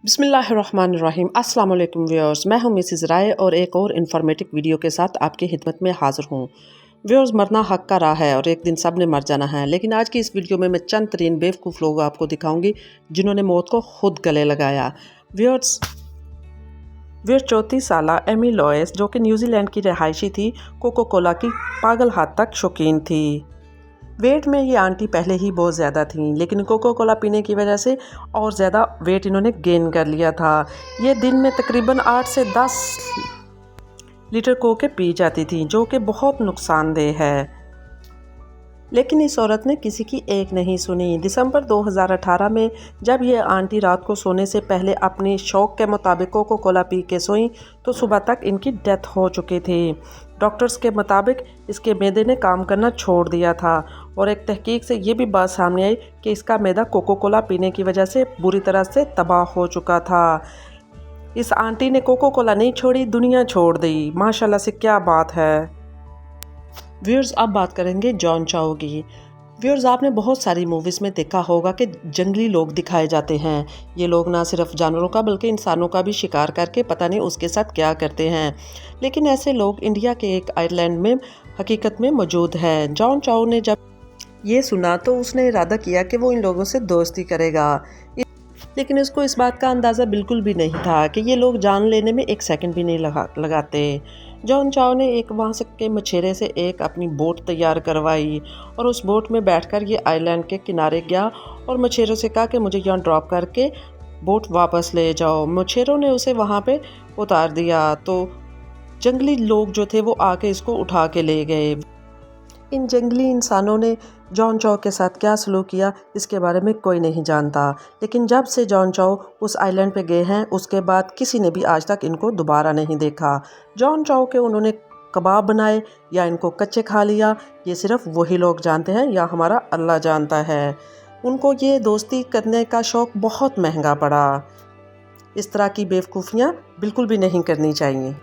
बिस्मिल्लाहिर्रहमानिर्रहीम अस्सलाम वालेकुम व्यूअर्स, मैं हूं मिसिज़ राय और एक और इन्फॉर्मेटिव वीडियो के साथ आपकी खिदमत में हाज़िर हूं। व्यूअर्स, मरना हक़ का राह है और एक दिन सब ने मर जाना है, लेकिन आज की इस वीडियो में मैं चंद तरीन बेवकूफ़ लोग आपको दिखाऊंगी जिन्होंने मौत को खुद गले लगाया। व्यूअर्स 34 साला एमी लॉयस, जो कि न्यूजीलैंड की रहायशी थी, कोको कोला की पागल हद तक शौकीन थी। वेट में ये आंटी पहले ही बहुत ज़्यादा थी, लेकिन कोको कोला पीने की वजह से और ज़्यादा वेट इन्होंने गेन कर लिया था। ये दिन में तकरीबन 8 से 10 लीटर कोके पी जाती थी, जो कि बहुत नुकसानदेह है। लेकिन इस औरत ने किसी की एक नहीं सुनी। दिसंबर 2018 में जब ये आंटी रात को सोने से पहले अपनी शौक के मुताबिक कोको कोला पी के सोई तो सुबह तक इनकी डेथ हो चुकी थी। डॉक्टर्स के मुताबिक इसके मैदे ने काम करना छोड़ दिया था और एक तहकीक से ये भी बात सामने आई कि इसका मैदा कोको कोला पीने की वजह से बुरी तरह से तबाह हो चुका था। इस आंटी ने कोको कोला नहीं छोड़ी, दुनिया छोड़ दी। माशाल्लाह से क्या बात है। व्यूअर्स, अब बात करेंगे जॉन चाओ की। व्यूअर्स, आपने बहुत सारी मूवीज़ में देखा होगा कि जंगली लोग दिखाए जाते हैं। ये लोग ना सिर्फ जानवरों का बल्कि इंसानों का भी शिकार करके पता नहीं उसके साथ क्या करते हैं। लेकिन ऐसे लोग इंडिया के एक आइलैंड में हकीकत में मौजूद है। जॉन चाओ ने जब ये सुना तो उसने इरादा किया कि वो इन लोगों से दोस्ती करेगा, लेकिन उसको इस बात का अंदाज़ा बिल्कुल भी नहीं था कि ये लोग जान लेने में एक सेकंड भी नहीं लगाते। जॉन चाओ ने एक वहाँ से के मछेरे से एक अपनी बोट तैयार करवाई और उस बोट में बैठकर ये आइलैंड के किनारे गया और मछेरों से कहा कि मुझे यहाँ ड्रॉप करके बोट वापस ले जाओ। मछेरों ने उसे वहाँ पे उतार दिया तो जंगली लोग जो थे वो आके इसको उठा के ले गए। इन जंगली इंसानों ने जॉन चाओ के साथ क्या सलूक किया इसके बारे में कोई नहीं जानता, लेकिन जब से जॉन चाओ उस आइलैंड पे गए हैं उसके बाद किसी ने भी आज तक इनको दोबारा नहीं देखा। जॉन चाओ के उन्होंने कबाब बनाए या इनको कच्चे खा लिया, ये सिर्फ वही लोग जानते हैं या हमारा अल्लाह जानता है। उनको ये दोस्ती करने का शौक़ बहुत महंगा पड़ा। इस तरह की बेवकूफ़ियाँ बिल्कुल भी नहीं करनी चाहिए।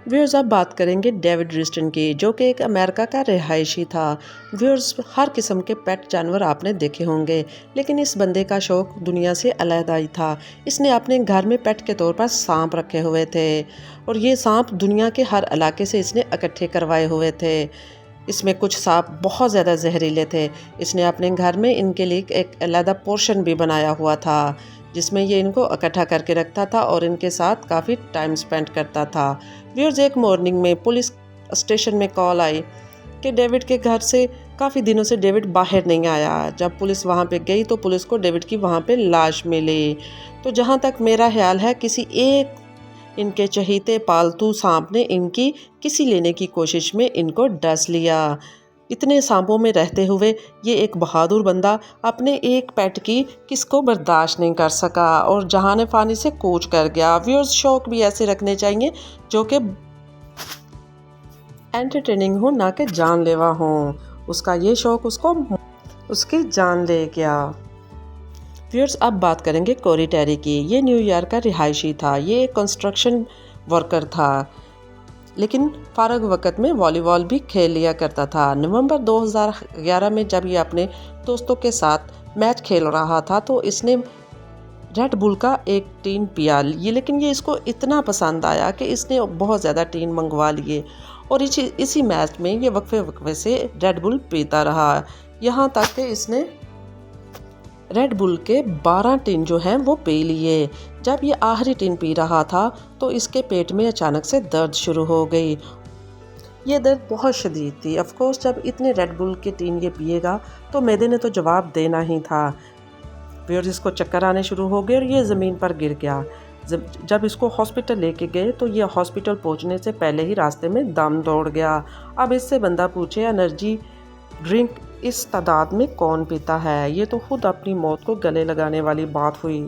व्यूअर्स, अब बात करेंगे डेविड रिस्टन की, जो कि एक अमेरिका का रिहायशी था। व्यूअर्स, हर किस्म के पेट जानवर आपने देखे होंगे, लेकिन इस बंदे का शौक़ दुनिया से अलहदा ही था। इसने अपने घर में पेट के तौर पर सांप रखे हुए थे और ये सांप दुनिया के हर इलाके से इसने इकट्ठे करवाए हुए थे। इसमें कुछ सांप बहुत ज़्यादा जहरीले थे। इसने अपने घर में इनके लिए एक अलहदा पोर्शन भी बनाया हुआ था जिसमें ये इनको इकट्ठा करके रखता था और इनके साथ काफ़ी टाइम स्पेंड करता था। व्यूअर्स, एक मॉर्निंग में पुलिस स्टेशन में कॉल आई कि डेविड के घर से काफ़ी दिनों से डेविड बाहर नहीं आया। जब पुलिस वहाँ पे गई तो पुलिस को डेविड की वहाँ पे लाश मिली। तो जहाँ तक मेरा ख्याल है किसी एक इनके चहीते पालतू सांप ने इनकी किसी लेने की कोशिश में इनको डस लिया। इतने सांपों में रहते हुए ये एक बहादुर बंदा अपने एक पेट की किसको बर्दाश्त नहीं कर सका और जहान फानी से कूच कर गया। व्यूअर्स, शौक भी ऐसे रखने चाहिए जो कि एंटरटेनिंग हो, ना कि जानलेवा हो। उसका ये शौक उसको उसकी जान ले गया। व्यूअर्स, अब बात करेंगे कोरी टेरी की। ये न्यूयॉर्क का रिहायशी था। ये एक कंस्ट्रक्शन वर्कर था, लेकिन फ़ारग वक़्त में वॉलीबॉल भी खेल लिया करता था। नवंबर 2011 में जब ये अपने दोस्तों के साथ मैच खेल रहा था तो इसने रेड बुल का एक टीन पिया लेकिन ये इसको इतना पसंद आया कि इसने बहुत ज़्यादा टीन मंगवा लिए और इसी मैच में ये वक्फे से रेड बुल पीता रहा, यहाँ तक कि इसने रेड बुल के 12 टिन जो हैं वो पी लिए। जब ये आखिरी टिन पी रहा था तो इसके पेट में अचानक से दर्द शुरू हो गई। ये दर्द बहुत शदीद थी। ऑफ कोर्स, जब इतने रेड बुल के टिन ये पिएगा तो मैदे ने तो जवाब देना ही था। फिर इसको चक्कर आने शुरू हो गए और ये ज़मीन पर गिर गया। जब इसको हॉस्पिटल लेके गए तो ये हॉस्पिटल पहुंचने से पहले ही रास्ते में दम तोड़ गया। अब इससे बंदा पूछे एनर्जी ड्रिंक इस तादाद में कौन पीता है? ये तो खुद अपनी मौत को गले लगाने वाली बात हुई।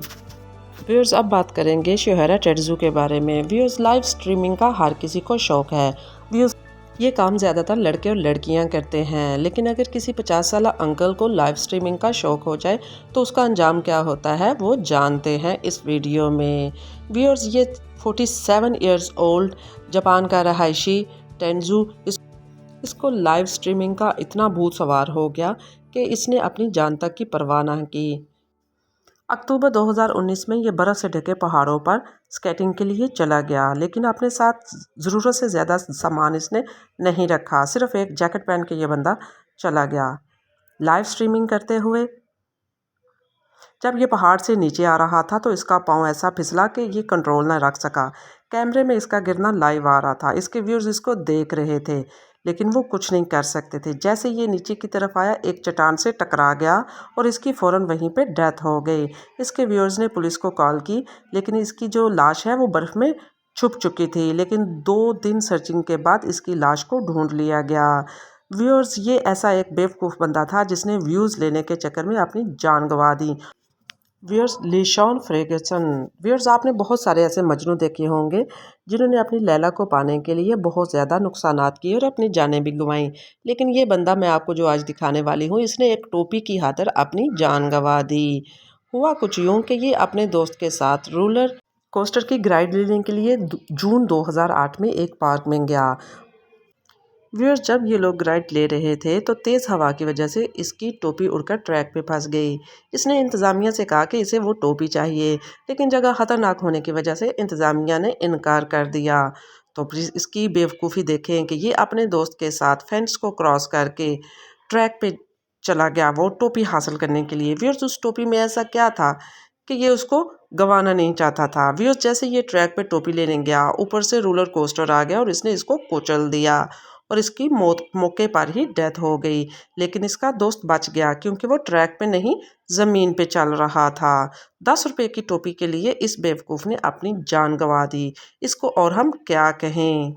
व्यूअर्स, अब बात करेंगे शोहरा टेड्जू के बारे में। व्यूअर्स, लाइव स्ट्रीमिंग का हर किसी को शौक़ है। व्यूअर्स, ये काम ज़्यादातर लड़के और लड़कियां करते हैं, लेकिन अगर किसी 50 साला अंकल को लाइव स्ट्रीमिंग का शौक़ हो जाए तो उसका अंजाम क्या होता है वो जानते हैं इस वीडियो में। व्यूअर्स, ये 47 ईयर्स ओल्ड जापान का रहायशी टेड्जू इसको लाइव स्ट्रीमिंग का इतना भूत सवार हो गया कि इसने अपनी जान तक की परवाह ना की। अक्टूबर 2019 में ये बर्फ़ से ढके पहाड़ों पर स्केटिंग के लिए चला गया, लेकिन अपने साथ ज़रूरत से ज़्यादा सामान इसने नहीं रखा। सिर्फ एक जैकेट पहन के ये बंदा चला गया। लाइव स्ट्रीमिंग करते हुए जब ये पहाड़ से नीचे आ रहा था तो इसका पाँव ऐसा फिसला कि ये कंट्रोल ना रख सका। कैमरे में इसका गिरना लाइव आ रहा था। इसके व्यूअर्स इसको देख रहे थे, लेकिन वो कुछ नहीं कर सकते थे। जैसे ये नीचे की तरफ आया, एक चट्टान से टकरा गया और इसकी फ़ौरन वहीं पे डेथ हो गई। इसके व्यूअर्स ने पुलिस को कॉल की, लेकिन इसकी जो लाश है वो बर्फ़ में छुप चुकी थी। लेकिन 2 दिन सर्चिंग के बाद इसकी लाश को ढूंढ लिया गया। व्यूअर्स, ये ऐसा एक बेवकूफ़ बंदा था जिसने व्यूज़ लेने के चक्कर में अपनी जान गंवा दी। व्यूअर्स, लिशॉन फर्ग्यूसन। व्यूअर्स, आपने बहुत सारे ऐसे मजनू देखे होंगे जिन्होंने अपनी लैला को पाने के लिए बहुत ज़्यादा नुकसानात किए और अपनी जानें भी गंवाई। लेकिन ये बंदा मैं आपको जो आज दिखाने वाली हूँ, इसने एक टोपी की खातिर अपनी जान गंवा दी। हुआ कुछ यूँ कि ये अपने दोस्त के साथ रोलर कोस्टर की राइड लेने के लिए जून 2008 में एक पार्क में गया। व्यूअर्स, जब ये लोग राइड ले रहे थे तो तेज़ हवा की वजह से इसकी टोपी उड़कर ट्रैक पे फंस गई। इसने इंतज़ामिया से कहा कि इसे वो टोपी चाहिए, लेकिन जगह ख़तरनाक होने की वजह से इंतज़ामिया ने इनकार कर दिया। तो प्लीज़ इसकी बेवकूफ़ी देखें कि ये अपने दोस्त के साथ फेंस को क्रॉस करके ट्रैक पे चला गया वो टोपी हासिल करने के लिए। व्यूअर्स, उस टोपी में ऐसा क्या था कि ये उसको गंवाना नहीं चाहता था। व्यूअर्स, जैसे ये ट्रैक पे टोपी लेने गया, ऊपर से रोलर कोस्टर आ गया और इसने इसको कुचल दिया और इसकी मौत मौके पर ही डेथ हो गई। लेकिन इसका दोस्त बच गया क्योंकि वो ट्रैक पे नहीं, ज़मीन पे चल रहा था। 10 रुपए की टोपी के लिए इस बेवकूफ़ ने अपनी जान गंवा दी। इसको और हम क्या कहें।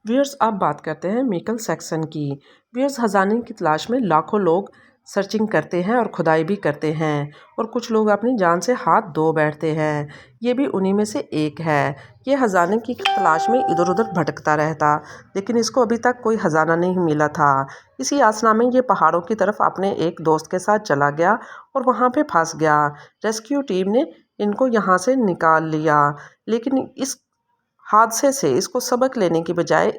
व्यूअर्स, अब बात करते हैं मिकल सेक्सन की। व्यूअर्स, खजाने की तलाश में लाखों लोग सर्चिंग करते हैं और खुदाई भी करते हैं, और कुछ लोग अपनी जान से हाथ धो बैठते हैं। ये भी उन्हीं में से एक है। ये खजाने की तलाश में इधर उधर भटकता रहता, लेकिन इसको अभी तक कोई खजाना नहीं मिला था। इसी आसना में ये पहाड़ों की तरफ अपने एक दोस्त के साथ चला गया और वहाँ पे फंस गया। रेस्क्यू टीम ने इनको यहाँ से निकाल लिया, लेकिन इस हादसे से इसको सबक लेने की बजाय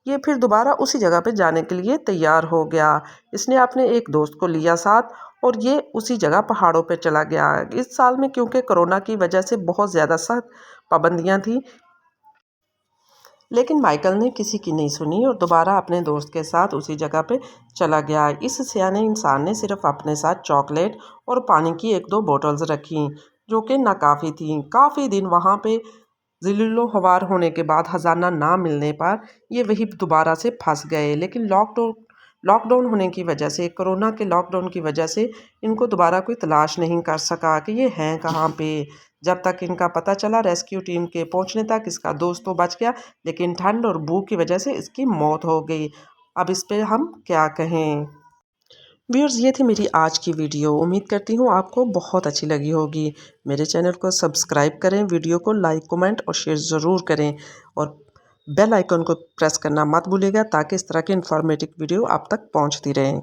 ये फिर दोबारा उसी जगह पे जाने के लिए तैयार हो गया। इसने अपने एक दोस्त को लिया साथ और ये उसी जगह पहाड़ों पे चला गया। इस साल में क्योंकि कोरोना की वजह से बहुत ज़्यादा सख्त पाबंदियां थी, लेकिन माइकल ने किसी की नहीं सुनी और दोबारा अपने दोस्त के साथ उसी जगह पे चला गया। इस सियाने इंसान ने सिर्फ अपने साथ चॉकलेट और पानी की 1-2 बॉटल्स रखी, जो कि नाकाफ़ी थी। काफ़ी दिन वहाँ पे ज़िल्लो हवार होने के बाद खजाना ना मिलने पर ये वही दोबारा से फंस गए। लेकिन लॉकडाउन होने की वजह से, कोरोना के लॉकडाउन की वजह से इनको दोबारा कोई तलाश नहीं कर सका कि ये हैं कहाँ पे। जब तक इनका पता चला रेस्क्यू टीम के पहुंचने तक, इसका दोस्त तो बच गया, लेकिन ठंड और भूख की वजह से इसकी मौत हो गई। अब इस पे हम क्या कहें। व्यूअर्स, ये थी मेरी आज की वीडियो। उम्मीद करती हूँ आपको बहुत अच्छी लगी होगी। मेरे चैनल को सब्सक्राइब करें, वीडियो को लाइक, कमेंट और शेयर ज़रूर करें, और बेल आइकन को प्रेस करना मत भूलिएगा ताकि इस तरह की इन्फॉर्मेटिव वीडियो आप तक पहुँचती रहें।